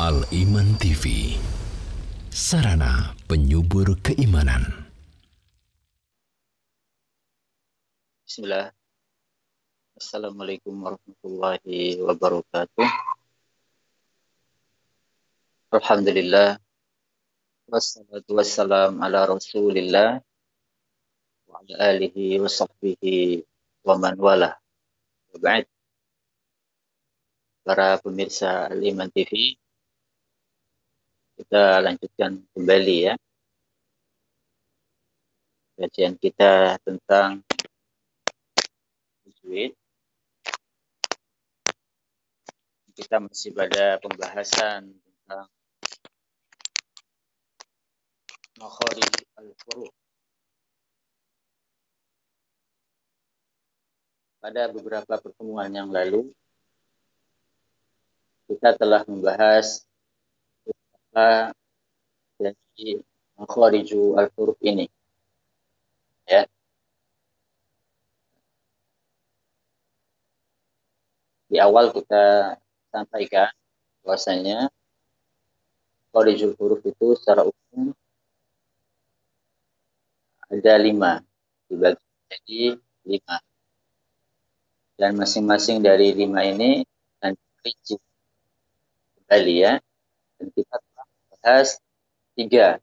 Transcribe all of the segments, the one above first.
Al-Iman TV, sarana penyubur keimanan. Bismillah. Assalamualaikum warahmatullahi wabarakatuh. Alhamdulillah. Wassalatu wassalam ala rasulillah wa ala alihi wa sahbihi wa man wala. Waba'id. Para pemirsa Al-Iman TV, kita lanjutkan kembali ya kajian kita tentang tajwid. Kita masih pada pembahasan tentang makharij al-huruf. Pada beberapa pertemuan yang lalu, kita telah membahas beberapa dari makharij al-huruf ini. Ya. Di awal kita sampaikan bahwasanya makharijul huruf itu secara umum ada 5, dibagi menjadi 5. Dan masing-masing dari 5 ini akan diperinci kembali ya. Dan kita telah membahas 3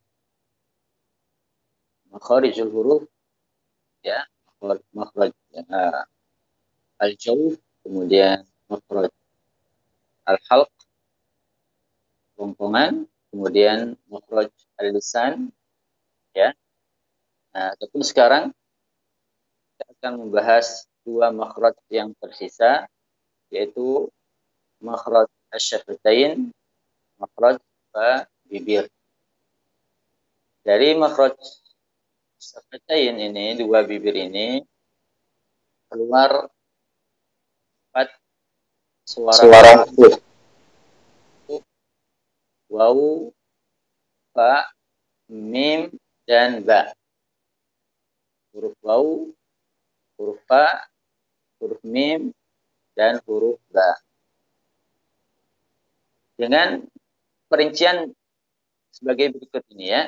makharijul huruf ya, makhraj al-jawf, kemudian makhraj al-halq, bongkongan, kemudian makhraj al-lisan ya. Nah, tapi sekarang kita akan membahas 2 makhraj yang tersisa, yaitu makhraj asy-syafatain, makhraj bibir. Dari makhraj syafatain ini, 2 bibir ini, keluar 4 suara huruf. Waw, fa, mim, dan ba. Huruf waw, huruf fa, huruf mim, dan huruf ba. Dengan perincian sebagai berikut ini ya.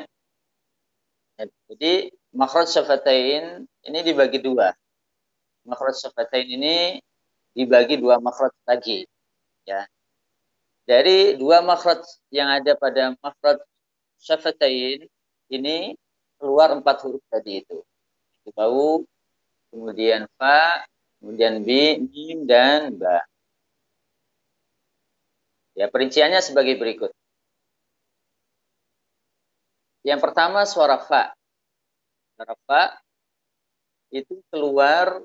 Jadi makhraj syafatain ini dibagi 2. Makhraj syafatain ini dibagi 2 makhraj lagi ya. Dari 2 makhraj yang ada pada makhraj syafatain ini keluar 4 huruf tadi itu. Waw, kemudian fa, kemudian mim, dan ba. Ya, perinciannya sebagai berikut. Yang pertama suara fa. Suara fa itu keluar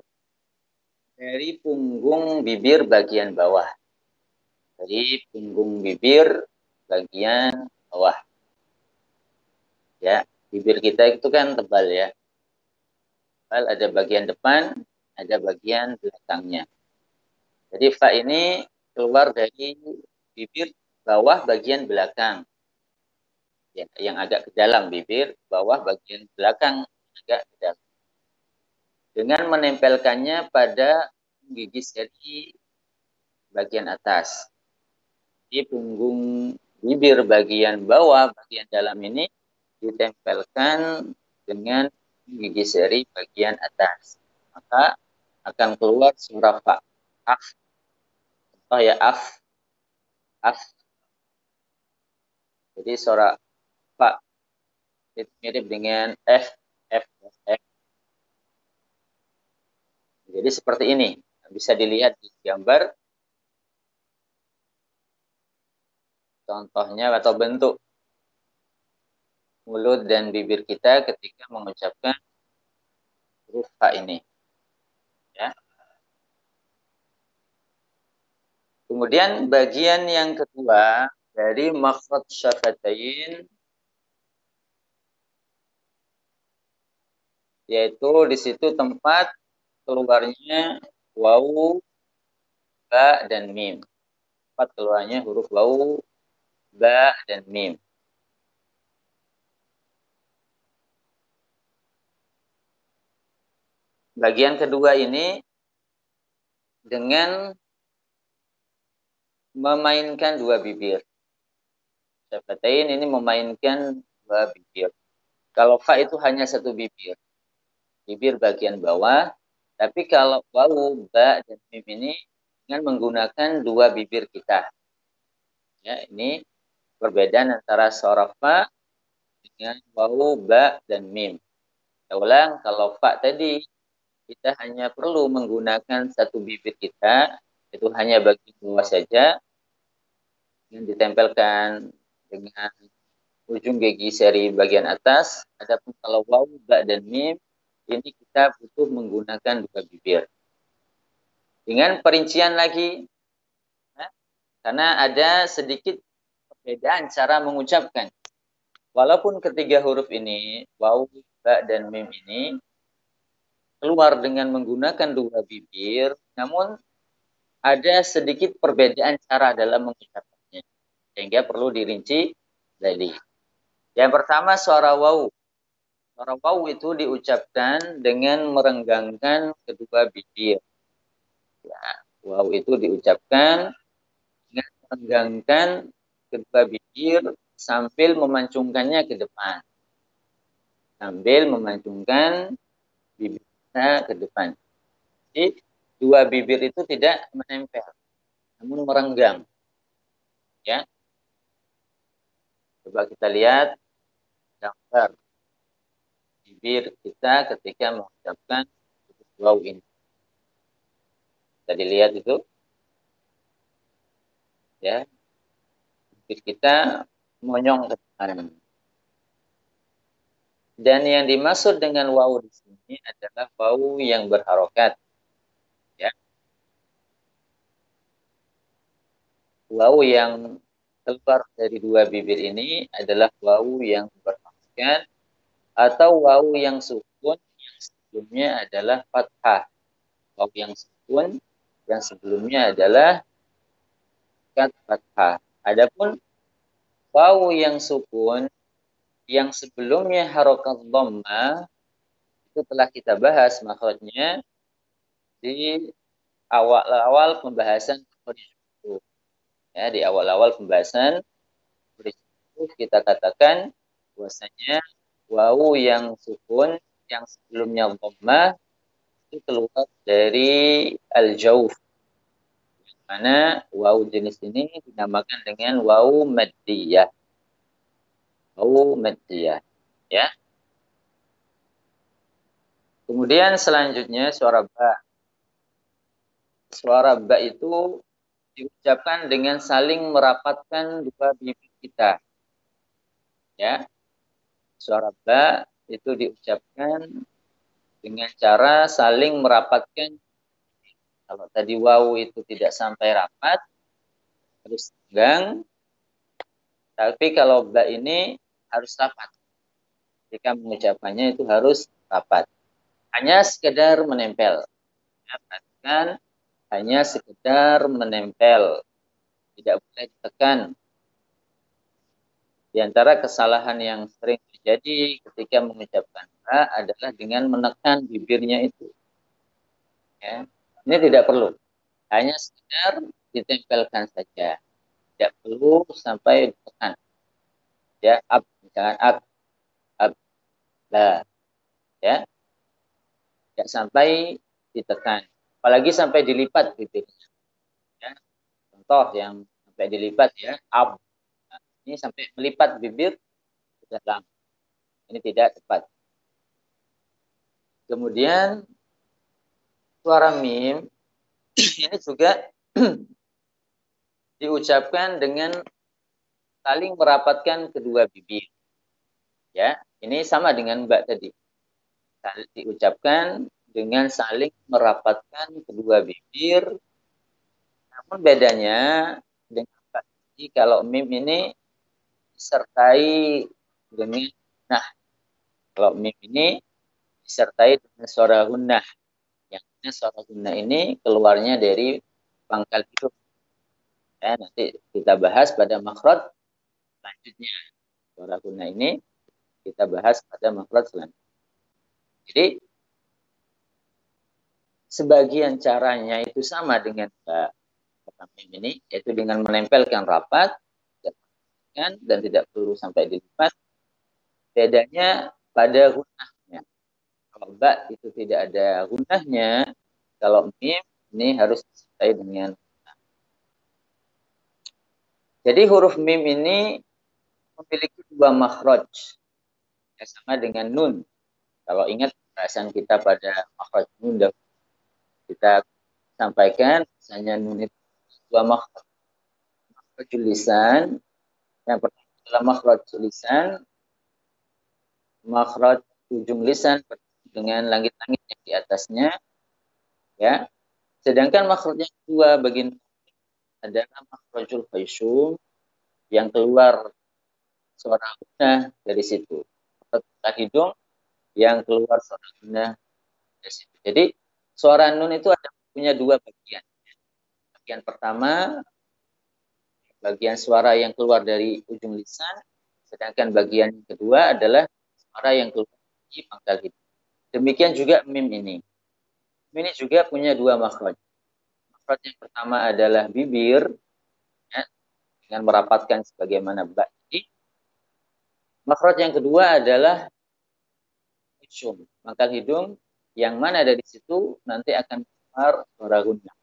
dari punggung bibir bagian bawah. Dari punggung bibir bagian bawah. Ya, bibir kita itu kan tebal ya. Tebal, ada bagian depan, ada bagian belakangnya. Jadi fa ini keluar dari bibir bawah bagian belakang. Ya, yang agak ke dalam bibir, bawah bagian belakang agak ke dalam. Dengan menempelkannya pada gigi seri bagian atas. Di punggung bibir bagian bawah, bagian dalam ini ditempelkan dengan gigi seri bagian atas. Maka akan keluar suara fa. Af. Contoh ya, af. Af. Jadi suara fa itu mirip dengan f. F. F. Jadi seperti ini. Bisa dilihat di gambar. Contohnya atau bentuk mulut dan bibir kita ketika mengucapkan huruf fa ini. Ya. Kemudian bagian yang kedua dari makhraj syafatain, yaitu di situ tempat keluarnya waw, ba, dan mim. Tempat keluarnya huruf waw, ba, dan mim. Bagian kedua ini dengan memainkan 2 bibir. Syafatain ini memainkan dua bibir. Kalau fa itu hanya satu bibir, bibir bagian bawah. Tapi kalau wawu, ba, dan mim ini dengan menggunakan dua bibir kita. Ya, ini perbedaan antara suara fa dengan wawu, ba, dan mim. Saya ulang, kalau fa tadi kita hanya perlu menggunakan satu bibir kita, itu hanya bagian bawah saja, yang ditempelkan dengan ujung gigi seri bagian atas. Adapun kalau wawu, ba, dan mim, ini kita butuh menggunakan dua bibir. Dengan perincian lagi, ya, karena ada sedikit perbedaan cara mengucapkan. Walaupun ketiga huruf ini, wawu, ba, dan mim ini, keluar dengan menggunakan dua bibir, namun ada sedikit perbedaan cara dalam mengucapkannya. Sehingga perlu dirinci tadi. Yang pertama suara wawu. Suara wawu itu diucapkan dengan merenggangkan kedua bibir. Ya, wawu itu diucapkan dengan merenggangkan kedua bibir sambil memancungkannya ke depan. Sambil memancungkan bibirnya ke depan. Jadi dua bibir itu tidak menempel, namun merenggang. Ya, coba kita lihat gambar bibir kita ketika mengucapkan wawu ini. Bisa dilihat itu, ya, bibir kita monyong ke depan. Dan yang dimaksud dengan wawu di sini adalah wawu yang berharokat. Ya, wawu yang keluar dari dua bibir ini adalah wawu yang berharokat atau wawu yang sukun yang sebelumnya adalah fathah. Wawu yang sukun yang sebelumnya adalah fathah. Adapun wawu yang sukun yang sebelumnya harokat dhamma itu telah kita bahas makhrajnya di awal-awal pembahasan itu. Ya, di awal-awal pembahasan itu kita katakan bahwasanya wawu yang sukun yang sebelumnya dhamma itu keluar dari al-jauf. Mana wawu jenis ini dinamakan dengan wawu maddiyah. Wawu maddiyah, ya. Kemudian selanjutnya suara ba. Suara ba itu diucapkan dengan saling merapatkan dua bibir kita. Ya. Suara ba itu diucapkan dengan cara saling merapatkan. Kalau tadi wawu itu tidak sampai rapat, harus tegang. Tapi kalau ba ini harus rapat. Jika mengucapkannya itu harus rapat. Hanya sekedar menempel. Ya, perhatikan, hanya sekedar menempel. Tidak boleh ditekan. Di antara kesalahan yang sering terjadi ketika mengucapkan ba adalah dengan menekan bibirnya itu. Ya. Ini tidak perlu. Hanya sekedar ditempelkan saja. Tidak perlu sampai ditekan. Ya, ab, misalkan ab, la. Ya, tidak sampai ditekan. Apalagi sampai dilipat bibirnya. Ya. Contoh yang sampai dilipat ya, ab. Nah, ini sampai melipat bibir ke dalam. Ini tidak tepat. Kemudian suara mim ini juga diucapkan dengan saling merapatkan kedua bibir. Ya, ini sama dengan mbak tadi. Diucapkan dengan saling merapatkan kedua bibir. Namun bedanya dengan mbak tadi, kalau mim ini disertai dengan nah. Kalau mim ini disertai dengan suara gunnah. Yang suara gunnah ini keluarnya dari pangkal hidung. Ya, nanti kita bahas pada makhraj selanjutnya. Suara gunnah ini kita bahas pada makhraj selanjutnya. Jadi sebagian caranya itu sama dengan mim ini, yaitu dengan menempelkan rapat dilafazkan dan tidak perlu sampai dilipat. Bedanya pada gunnahnya. Kalau ba itu tidak ada gunnahnya, kalau mim ini harus disertai dengan gunnah. Jadi huruf mim ini memiliki dua makhraj. Ya, sama dengan nun. Kalau ingat pembahasan kita pada makhraj nun, kita sampaikan misalnya nun itu dua makhraj. Makhrajul lisan, yang pertama adalah makhraj lisan, makhraj ujung lisan dengan langit-langit yang di atasnya, ya. Sedangkan makhraj yang kedua bagi adalah makhrajul khaysum, yang keluar suara gunnah dari situ. Makhraj hidung yang keluar suara gunnah dari situ. Jadi suara nun itu punya dua bagian. Bagian pertama, bagian suara yang keluar dari ujung lisan, sedangkan bagian kedua adalah suara yang keluar dari pangkal hidung. Demikian juga mim ini. Mim ini juga punya dua makhraj. Makhraj yang pertama adalah bibir, ya, dengan merapatkan sebagaimana ba. Makhraj yang kedua adalah husum, pangkal hidung, yang mana dari situ nanti akan keluar suara gunnah.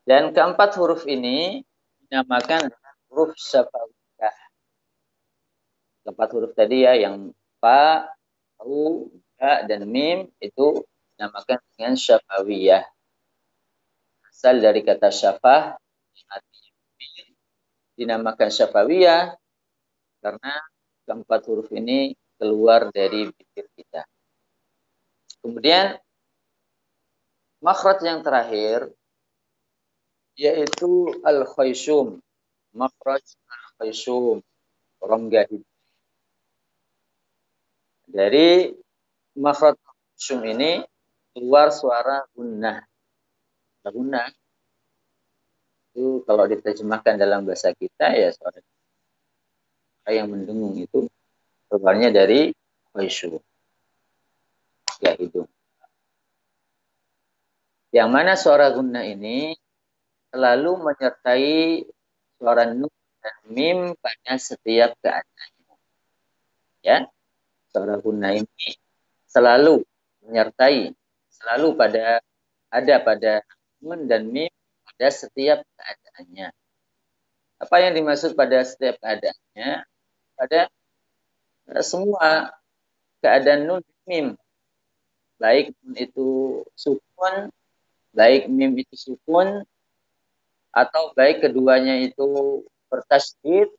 Dan keempat huruf ini dinamakan huruf syafawiyah. Keempat huruf tadi ya, yang fa, u, ba, dan mim itu dinamakan dengan syafawiyah. Asal dari kata syafah, dinamakan syafawiyah karena keempat huruf ini keluar dari bibir kita. Kemudian makhraj yang terakhir yaitu al-khaysum. Makhraj al-khaysum, rongga hidung. Dari makhraj al-khaysum ini keluar suara gunnah. Gunnah itu kalau diterjemahkan dalam bahasa kita ya suara yang mendengung itu keluarnya dari khaysum, ya hidung. Yang mana suara gunnah ini selalu menyertai suara nun dan mim pada setiap keadaannya. Ya, suara gunnah ini selalu menyertai, selalu ada pada nun dan mim pada setiap keadaannya. Apa yang dimaksud pada setiap keadaannya? Pada semua keadaan nun dan mim. Baik nun itu sukun, baik mim itu sukun, atau baik keduanya itu bertasydid,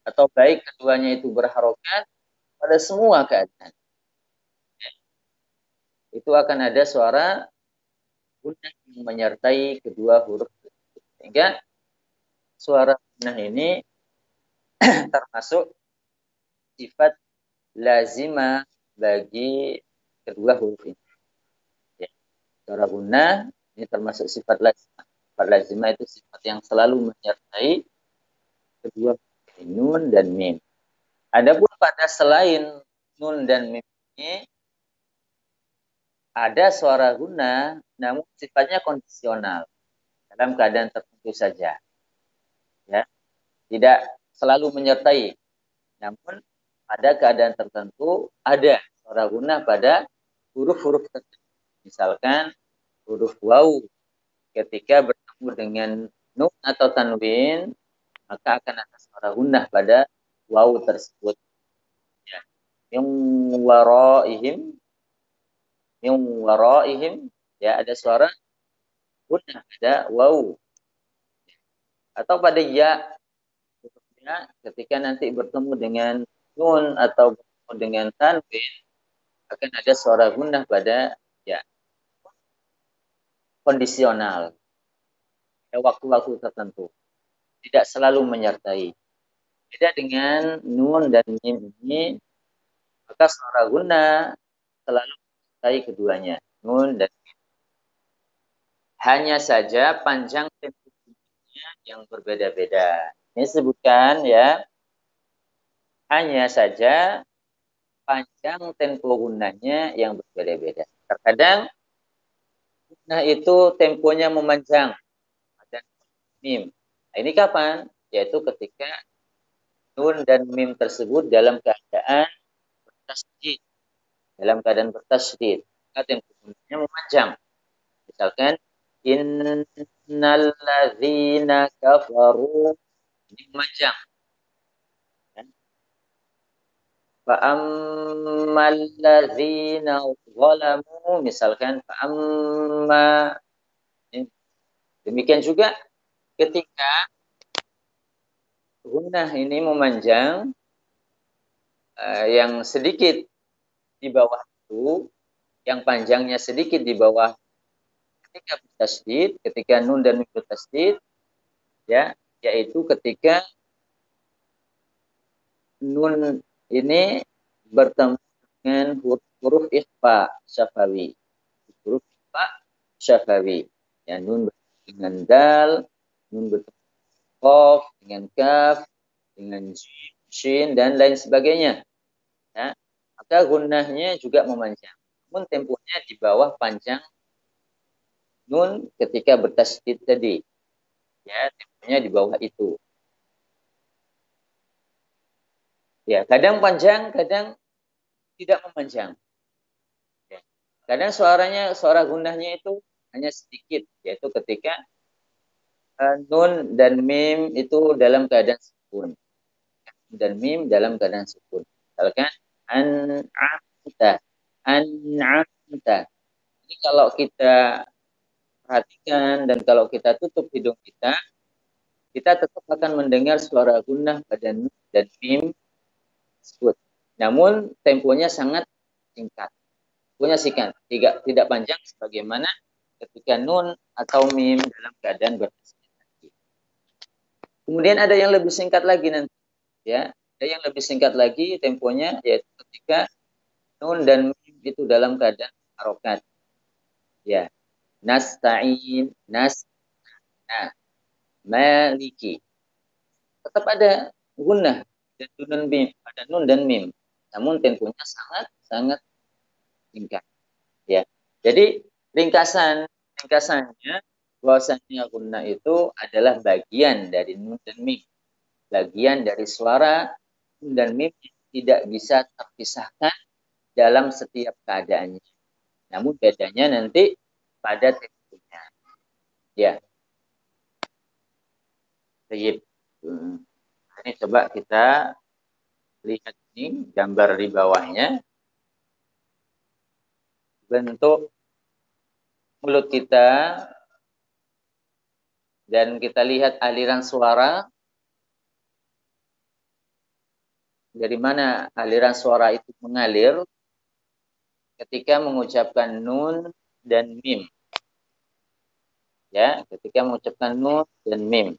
atau baik keduanya itu berharokat, pada semua keadaan. Itu akan ada suara gunnah yang menyertai kedua huruf. Sehingga suara gunnah ini termasuk sifat lazimah bagi kedua huruf ini. Ya. Suara gunnah ini termasuk sifat lazimah. Sifat lazimah itu sifat yang selalu menyertai kedua nun dan mim. Adapun pada selain nun dan mim ini ada suara gunnah, namun sifatnya kondisional dalam keadaan tertentu saja. Ya, tidak selalu menyertai. Namun pada keadaan tertentu ada suara gunnah pada huruf-huruf tertentu. Misalkan huruf waw ketika bertemu dengan nun atau tanwin, maka akan ada suara gunnah pada waw tersebut. Ya. Min waraihim, ya, ada suara gunnah, ada waw. Atau pada ya, ketika nanti bertemu dengan nun atau bertemu dengan tanwin, akan ada suara gunnah pada ya. Kondisional. Pada waktu-waktu tertentu. Tidak selalu menyertai. Beda dengan nun dan mim ini, maka suara gunnah selalu menyertai keduanya. Nun dan mim. Hanya saja panjang tempo yang berbeda-beda. Ini sebutkan ya. Hanya saja panjang tempo gunnahnya yang berbeda-beda. Terkadang Nah, itu temponya memanjang pada mim. Nah, ini kapan? Yaitu ketika nun dan mim tersebut dalam keadaan bertasydid. Dalam keadaan bertasydid. Maka temponya memanjang. Misalkan, innalladzina kafaru. Ini memanjang. Fa'ammal ladzina zalamu, misalkan fa'amma. Demikian juga ketika gunnah ini memanjang, yang sedikit di bawah itu, yang panjangnya sedikit di bawah ketika bertasydid, ketika nun dan mim bertasydid, ya, yaitu ketika nun ini bertemu dengan huruf ikhfa syafawi. Huruf ikhfa syafawi. Ya, nun bertemu dengan dal, nun bertemu dengan qaf, dengan kaf, dengan shin, dan lain sebagainya. Ya, maka gunnahnya juga memanjang. Namun temponya di bawah panjang nun ketika bertasydid tadi. Ya, temponya di bawah itu. Ya, kadang panjang, kadang tidak memanjang. Ya. Kadang suara gunnahnya itu hanya sedikit, yaitu ketika nun dan mim itu dalam keadaan sukun. Dan mim dalam keadaan sukun. Misalkan an'amta, an'amta. Ini kalau kita perhatikan dan kalau kita tutup hidung kita tetap akan mendengar suara gunnah pada nun dan mim tersebut. Namun temponya sangat singkat. Temponya singkat, tidak panjang sebagaimana ketika nun atau mim dalam keadaan bertasydid. Kemudian ada yang lebih singkat lagi nanti, ya. Ada yang lebih singkat lagi temponya, yaitu ketika nun dan mim itu dalam keadaan harokat. Ya, nasta'in, nah, maliki. Tetap ada gunnah dan nun mim, ada nun dan mim. Namun temponya sangat sangat singkat. Ya, jadi ringkasannya bahwasanya gunnah itu adalah bagian dari nun dan mim, bagian dari suara nun dan mim tidak bisa terpisahkan dalam setiap keadaannya. Namun bedanya nanti pada temponya. Ya, baik. Ini coba kita lihat ini gambar di bawahnya. Bentuk mulut kita dan kita lihat aliran suara. Dari mana aliran suara itu mengalir ketika mengucapkan nun dan mim. Ya, ketika mengucapkan nun dan mim.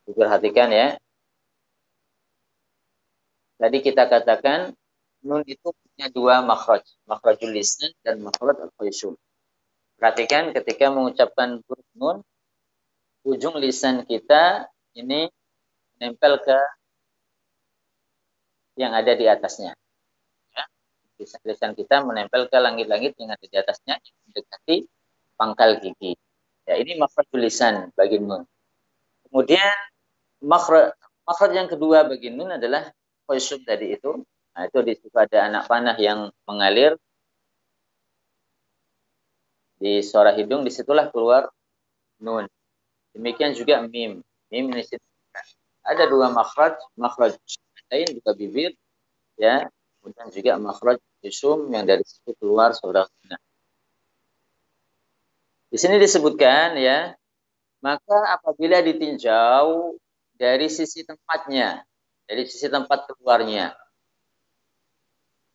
Perhatikan ya. Tadi kita katakan nun itu punya dua makhraj, makhrajul lisan dan makhraj al-khayshum. Perhatikan ketika mengucapkan huruf nun, ujung lisan kita ini menempel ke yang ada di atasnya. Ya. Lisan kita menempel ke langit-langit yang ada di atasnya, yang mendekati pangkal gigi. Ya, ini makhrajul lisan bagi nun. Kemudian makhraj yang kedua bagi nun adalah khayshum tadi itu. Nah, itu di situ ada anak panah yang mengalir di suara hidung, disitulah keluar nun. Demikian juga mim. Mim ini ada dua makhraj lain juga bibir, ya. Kemudian juga makhraj khayshum yang dari situ keluar suara gunnah. Di sini disebutkan ya, maka apabila ditinjau dari sisi tempatnya, dari sisi tempat keluarnya,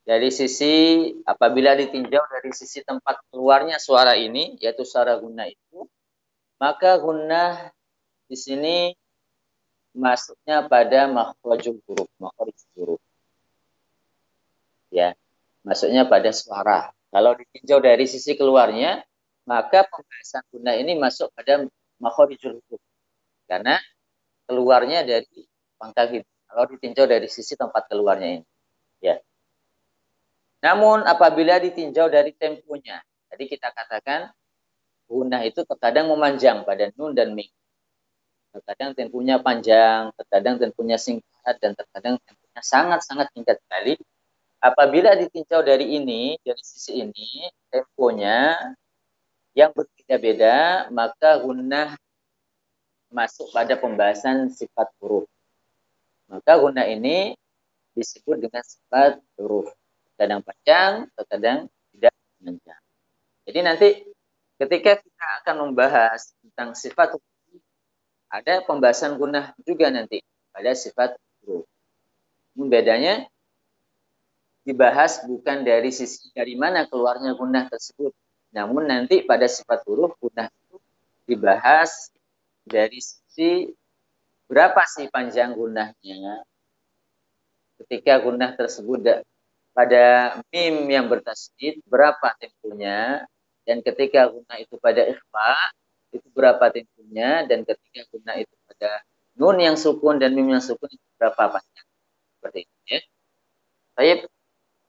dari sisi apabila ditinjau dari sisi tempat keluarnya suara ini, yaitu suara gunnah itu, maka gunnah di sini masuknya pada makhrajul huruf, makhraj huruf. Ya, masuknya pada suara. Kalau ditinjau dari sisi keluarnya, maka pembahasan gunnah ini masuk pada makhrajul huruf. Karena keluarnya dari pangkal hidung. Kalau ditinjau dari sisi tempat keluarnya ini. Ya. Namun apabila ditinjau dari temponya, jadi kita katakan gunnah itu terkadang memanjang pada nun dan mim. Terkadang temponya panjang, terkadang temponya singkat, dan terkadang temponya sangat-sangat singkat sekali. Apabila ditinjau dari ini, dari sisi ini, temponya yang berbeda-beda, maka gunnah masuk pada pembahasan sifat huruf. Maka gunnah ini disebut dengan sifat huruf. Kadang panjang, terkadang tidak panjang. Jadi nanti ketika kita akan membahas tentang sifat huruf, ada pembahasan gunnah juga nanti pada sifat huruf. Bedanya dibahas bukan dari sisi dari mana keluarnya gunnah tersebut, namun nanti pada sifat huruf gunnah itu dibahas dari sisi berapa sih panjang gunnahnya. Ketika gunnah tersebut pada mim yang bertasydid berapa temponya, dan ketika gunnah itu pada ikhfa itu berapa temponya, dan ketika gunnah itu pada nun yang sukun dan mim yang sukun itu berapa panjang. Seperti itu ya. Baik,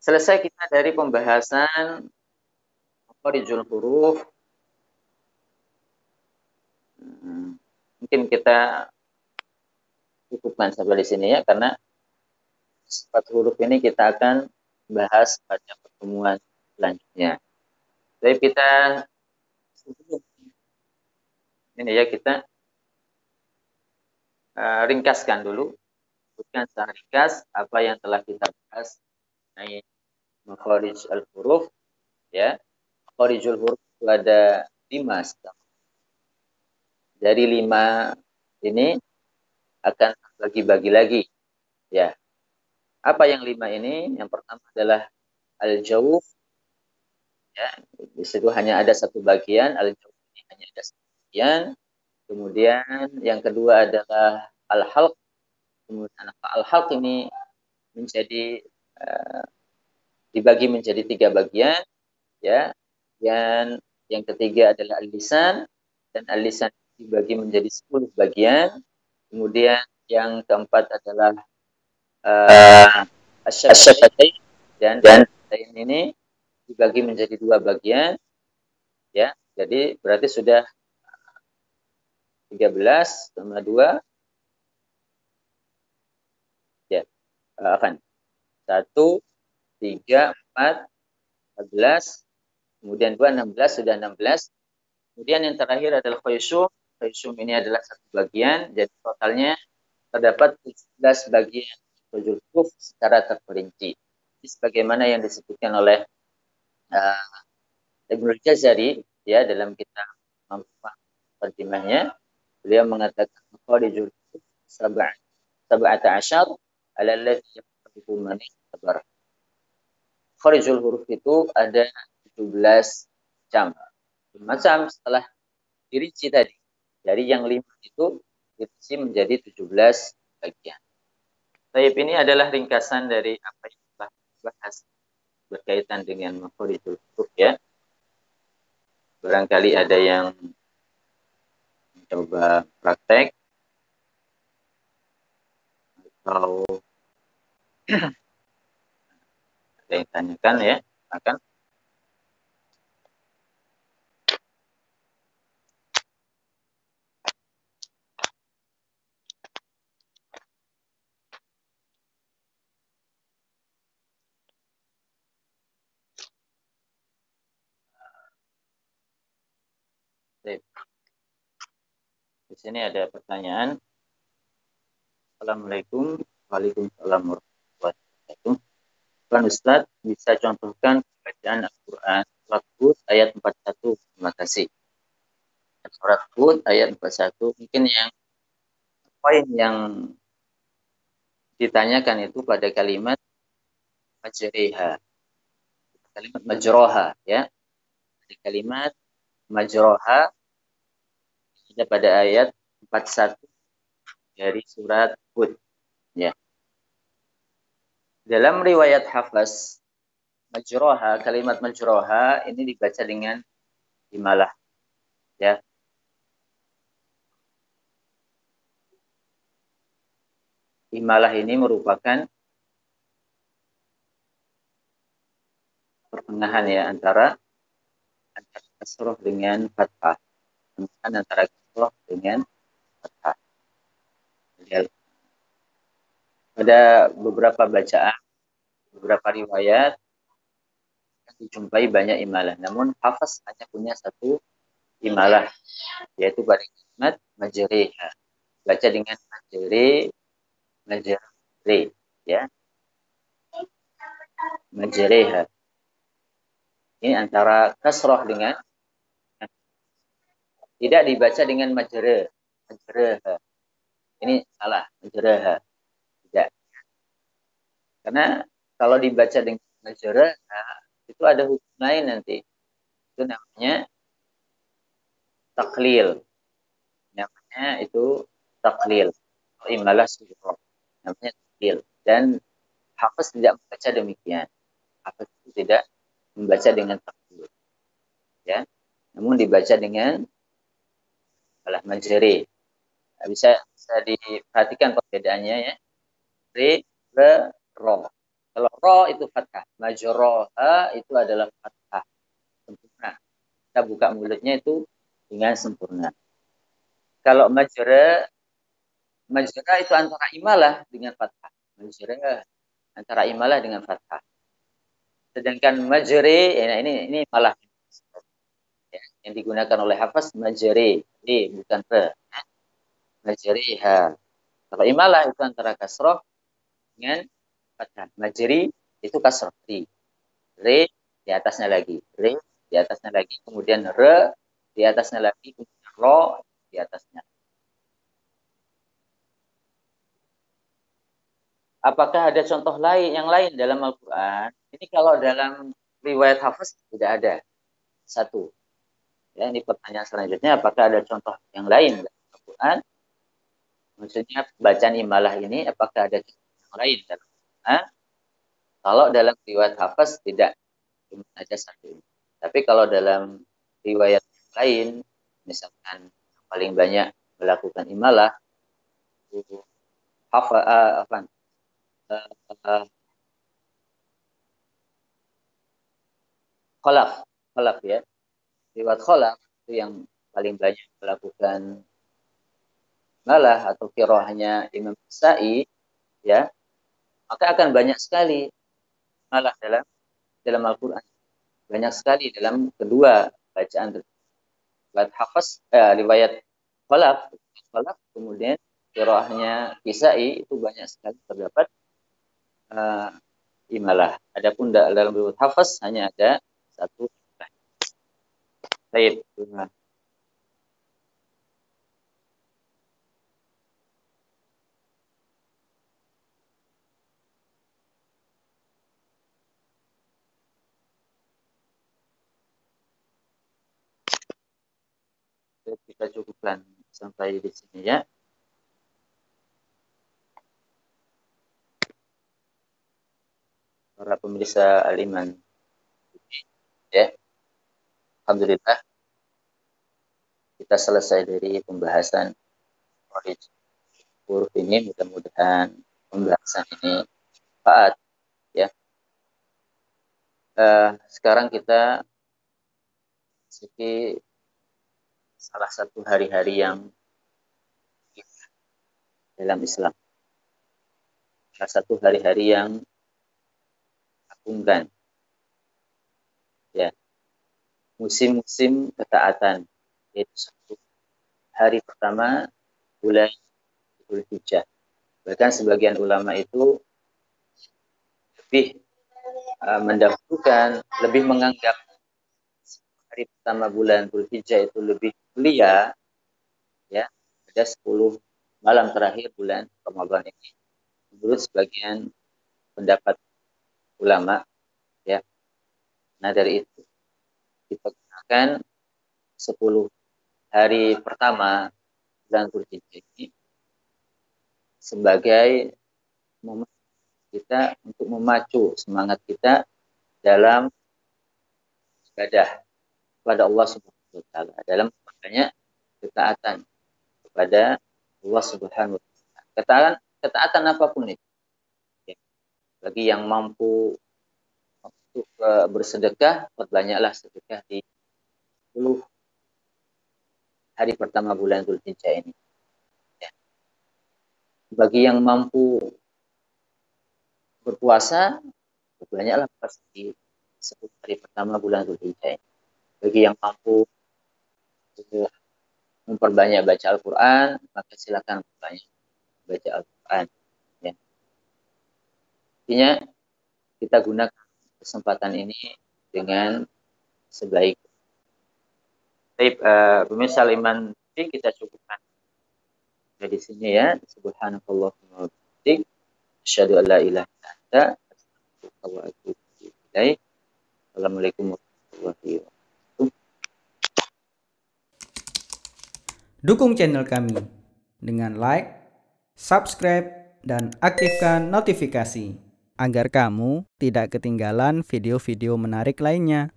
selesai kita dari pembahasan makharijul huruf. Mungkin kita cukupkan sampai di sini ya, karena sifat huruf ini kita akan bahas pada pertemuan selanjutnya. Jadi kita ini ya, kita ringkaskan dulu, sebutkan secara ringkas apa yang telah kita bahas mengenai makharij al-huruf ya. Makharijul huruf itu ada 5. Dari 5 ini akan bagi-bagi lagi ya. Apa yang 5 ini? Yang pertama adalah al-jawf ya. Di situ hanya ada satu bagian, al-jawf ini hanya ada satu bagian. Kemudian yang kedua adalah al-halq. Kemudian al-halq ini menjadi dibagi menjadi 3 bagian ya. Dan yang ketiga adalah al-lisan, dan al-lisan dibagi menjadi 10 bagian. Kemudian yang keempat adalah asy-syafatain, dan syafatain ini dibagi menjadi 2 bagian ya. Jadi berarti sudah 13 tambah 2 ya. Akan 1 3 4 14, kemudian 2 16, sudah 16. Kemudian yang terakhir adalah khaysum. Khaysum ini adalah satu bagian, jadi totalnya terdapat 17 bagian huruf secara terperinci. Ini sebagaimana yang disebutkan oleh Ibnu Jazari ya dalam kitab Mamfah Muqaddimahnya. Beliau mengatakan makharijul huruf sab'ata asyar ala alladhi yaqtadifu man ikhtabar. Makharijul huruf itu ada 17 macam setelah dirinci tadi. Dari yang 5 itu dirinci menjadi 17 bagian. Baik, ini adalah ringkasan dari apa yang telah dibahas berkaitan dengan makharijul huruf ya. Barangkali ada yang mencoba praktek atau ada yang tanyakan ya, akan. Di sini ada pertanyaan. Assalamualaikum. Waalaikumsalam warahmatullahi wabarakatuh. Pak Ustaz, bisa contohkan bacaan Al-Quran surat Hud ayat 41. Terima kasih. Surat Hud ayat 41. Mungkin yang poin yang ditanyakan itu pada kalimat majriha. Kalimat majroha ya. Di kalimat majroha ada pada ayat 41 dari surat Hud ya. Dalam riwayat Hafs, majroha, kalimat majroha ini dibaca dengan imalah ya. Imalah ini merupakan pertengahan ya antara kasroh dengan fathah. Pertengahan antara kasroh dengan fathah. Ada beberapa bacaan, beberapa riwayat yang dijumpai banyak imalah. Namun Hafs hanya punya satu imalah, yaitu pada kalimat majriha. Baca dengan majri, ya. Majriha. Ini antara kasroh dengan tidak dibaca dengan majreha. Ini salah, majreha. Tidak. Karena kalau dibaca dengan majreha itu ada hukum lain nanti. Itu namanya taklil. Namanya itu taklil. Imalah surah. Namanya taklil. Dan Hafiz tidak membaca demikian. Hafiz tidak membaca dengan taklil. Ya. Namun dibaca dengan malah majri. Bisa diperhatikan perbedaannya ya. Re, ro. Kalau ro itu fathah. Majroha itu adalah fathah. Sempurna. Kita buka mulutnya itu dengan sempurna. Kalau majra itu antara imalah dengan fathah. Majra antara imalah dengan fathah. Sedangkan majri, nah ini malah ya, yang digunakan oleh Hafaz majri, bukan re. Majriha. Kalau imalah itu antara kasroh dengan fathah. Majri itu kasroh. Re di atasnya lagi. Re di atasnya lagi. Kemudian re di atasnya lagi. Kemudian ro di atasnya. Apakah ada contoh lain yang lain dalam Al-Quran? Ini kalau dalam riwayat Hafiz tidak ada. Satu. Ya, ini pertanyaan selanjutnya. Apakah ada contoh yang lain dalam Al-Quran? Maksudnya bacaan imalah ini apakah ada contoh yang lain dalam Al-Quran? Kalau dalam riwayat Hafiz tidak. Cuma saja satu ini. Tapi kalau dalam riwayat lain, misalkan paling banyak melakukan imalah, Hafiz, Kholaf, Kholaf ya. Riwayat Kholaf itu yang paling banyak melakukan malah atau kiroahnya Imam Syafi'i ya, maka akan banyak sekali malah dalam Al-Quran. Banyak sekali dalam kedua bacaan riwayat Hafiz, riwayat Kholaf, kemudian kiroahnya Kisai itu banyak sekali terdapat uh, imalah. Adapun dalam riwayat Hafiz hanya ada satu. Baik. Kita cukupkan sampai di sini ya. Para pemirsa Aliman. Ya. Alhamdulillah kita selesai dari pembahasan huruf ini. Mudah-mudahan pembahasan ini bermanfaat ya. Sekarang kita memasuki salah satu hari-hari yang dalam Islam. Salah satu hari-hari yang agungkan. Ya. Musim-musim ketaatan. Yaitu hari pertama bulan Dzulhijjah. Bahkan sebagian ulama itu lebih mendahulukan, lebih menganggap hari pertama bulan Dzulhijjah itu lebih mulia ya, ada 10 malam terakhir bulan Ramadan ini. Menurut sebagian pendapat ulama ya. Nah, dari itu kita gunakan 10 hari pertama bulan Dzulhijjah ini sebagai momen kita untuk memacu semangat kita dalam ibadah kepada Allah Subhanahu wa taala, dalam banyak ketaatan kepada Allah Subhanahu wa taala. Ketaatan apapun itu. Ya. Bagi yang mampu untuk bersedekah, perbanyaklah sedekah di 10 hari pertama bulan Dzulhijjah ini. Ya. Bagi yang mampu berpuasa, perbanyaklah puasa di 10 hari pertama bulan Dzulhijjah ini. Bagi yang mampu memperbanyak baca Al-Quran, maka silakan memperbanyak baca Al-Quran. Ya. Intinya kita gunakan kesempatan ini dengan sebaik. Baik, pemirsa Iman TV, kita cukupkan dari sini ya. Subhanakallahumma wa bihamdik, asyhadu an la ilaha illa anta, astaghfiruka wa atubu ilaik. Assalamualaikum warahmatullahi wabarakatuh. Dukung channel kami dengan like, subscribe, dan aktifkan notifikasi agar kamu tidak ketinggalan video-video menarik lainnya.